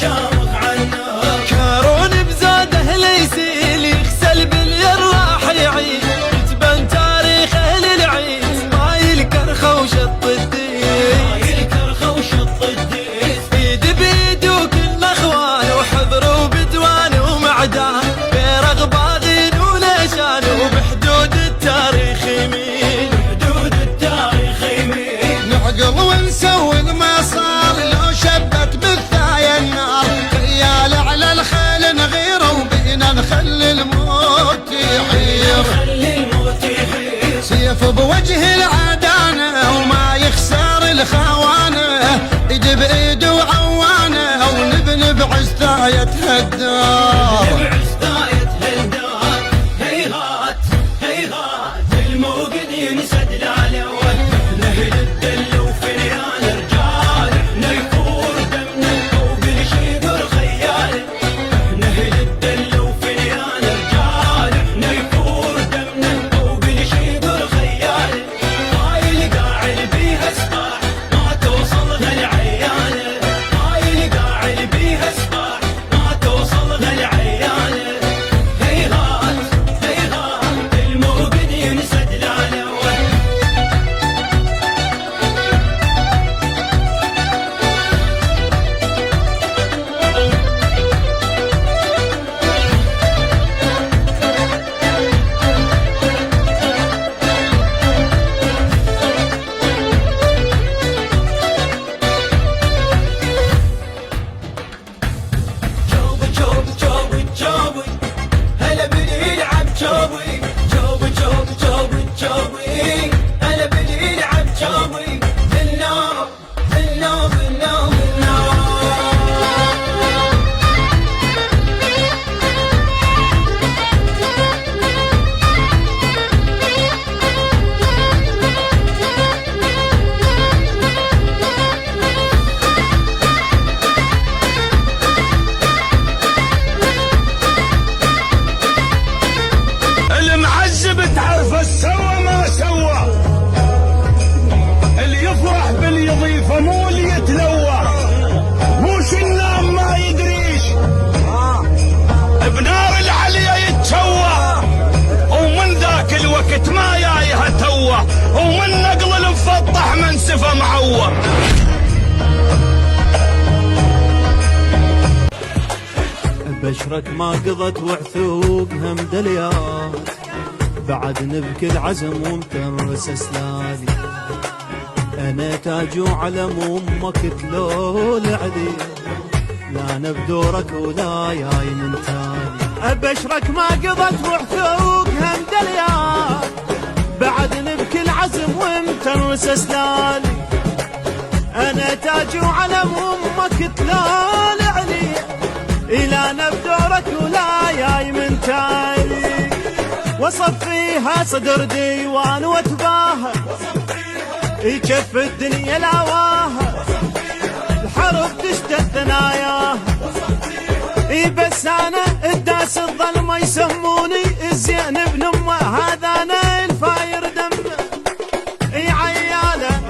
شامخ عنا كارون بزاده ليسيل يغسل باليراح يعيد تبان تاريخ اهل العيد مايل كرخه وشط الديس ايد بيد وكل اخوان وحضر وبدوان ومعدان بيرغ باغين وليشان وبحدود التاريخ يمين نعقل ونسوي ما صار لو شبت بالثايا النار ريال على الخيل نغيره وبينا نخلي الموت يحير سيف بوجه العدانه وما يخسر الخوانه ايد بايد وعوانه ونبني بعزتاية هالدار هيهات هيهات الموقد ينسد العلوة نهل الدل وفنيان رجال نيفور دمنا وبالشيقر خيال نهل الدل وفنيان رجال نيفور دمنا وبالشيقر خيال هاي القاعد بيها سباح ما توصل غالعيانه هاي القاعد بيها سباح ما توصل غالعيانه هيهات هيهات الموقد ينسد العلوة جوبي هلا بدي يلعب جوبي هلا بدي يلعب جوبي النار النار النار النار المعذب تعرف السوى ما سوى اللي يفرح باللي يضيفه مو اللي يتلوى مو شنام ما يدريش بنار العليا يتشوى ومن ذاك الوقت ما جايها توه ومن نقل المفضح منسفه معور بشرك ما قضت وعثوقها مدليات بعد نبكي العزم ومترس اسلالي انا تاج وعلم امك تلول علي لا انا بدورك ولا جاي من تالي بشرك ما قضت وعثوقها مدليات بعد نبكي العزم ومترس اسلالي انا تاج وعلم امك تلول علي إلى نبدورك ولا جاي من تالي وصف فيها صدر ديوان واتباها يكف الدنيا لاواها الحرب تشتد ثناياها بس انا الداس الظلمه يسموني الزين ابن امه هذا انا الفاير دمه عياله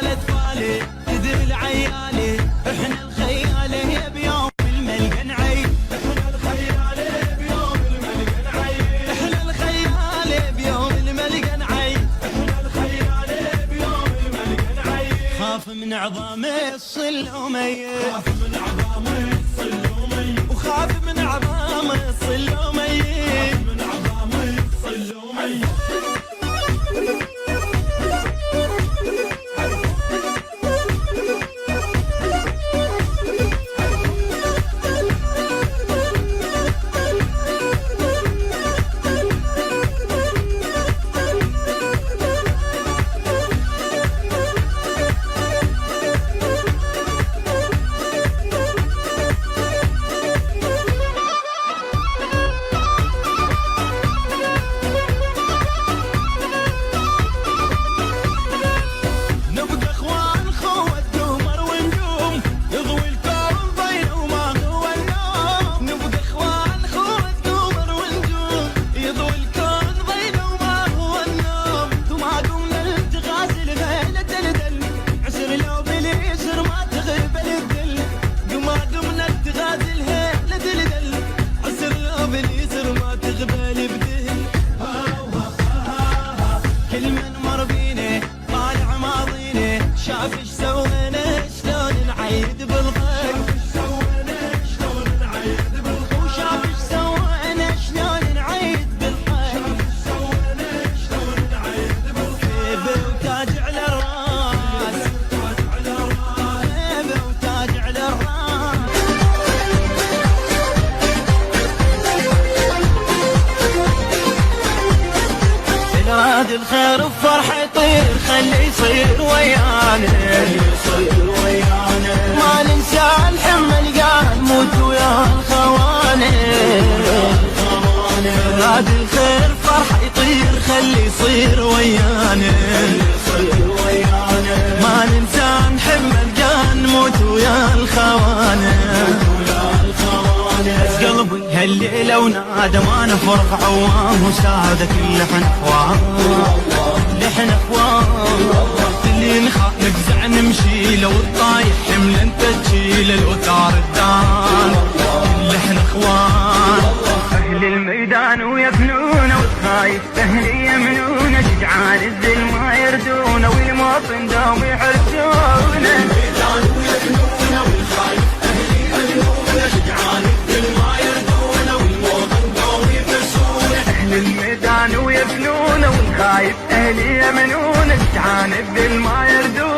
الاطفالي تدري العيالي احنا الخيالي بيوم الملقى نعيد احنا الخيالي بيوم الملقى نعيد احنا الخيالي بيوم الملقى نعيد احنا الخيالي بيوم الملقى نعيد خاف من عظام الصلومية خاف من عظام الصلومية وخاف من عظام الصلومية من عظام الصلومية شاف ايش سوينا شلون نعيد بالخير وشاف ايش سوينا شلون نعيد بالخير هيبة وتاج على الراس هيبة وتاج على الراس الواد الخير بفرح يطير خلي يصير ويانا ما ننسى الحمل قال موت ويا الخوانه الواد الخير فرح يطير خلي يصير ويانا ما ننسى نحمل قال موت ويا الخوانه قلبي هالليلة ونادى ما نفرق عوام وساعدك اللي احنا اخوان احنا اخوان اللي نخاف نفزع نمشي لو الطايح حمل انت تشيل الاوتار الدان اللي احنا اخوان اهل الميدان ويفنون والخايف اهلي يمنون شجعان الذل ما يردون والمواطن دوم يحرسون الميدان ويفنون والخايف اهلي يمنون شجعان الذل ما يردون والمواطن دوم يحرسون اهل الميدان ويفنون والخايف اهلي يمنون شجعان الذل ما يردون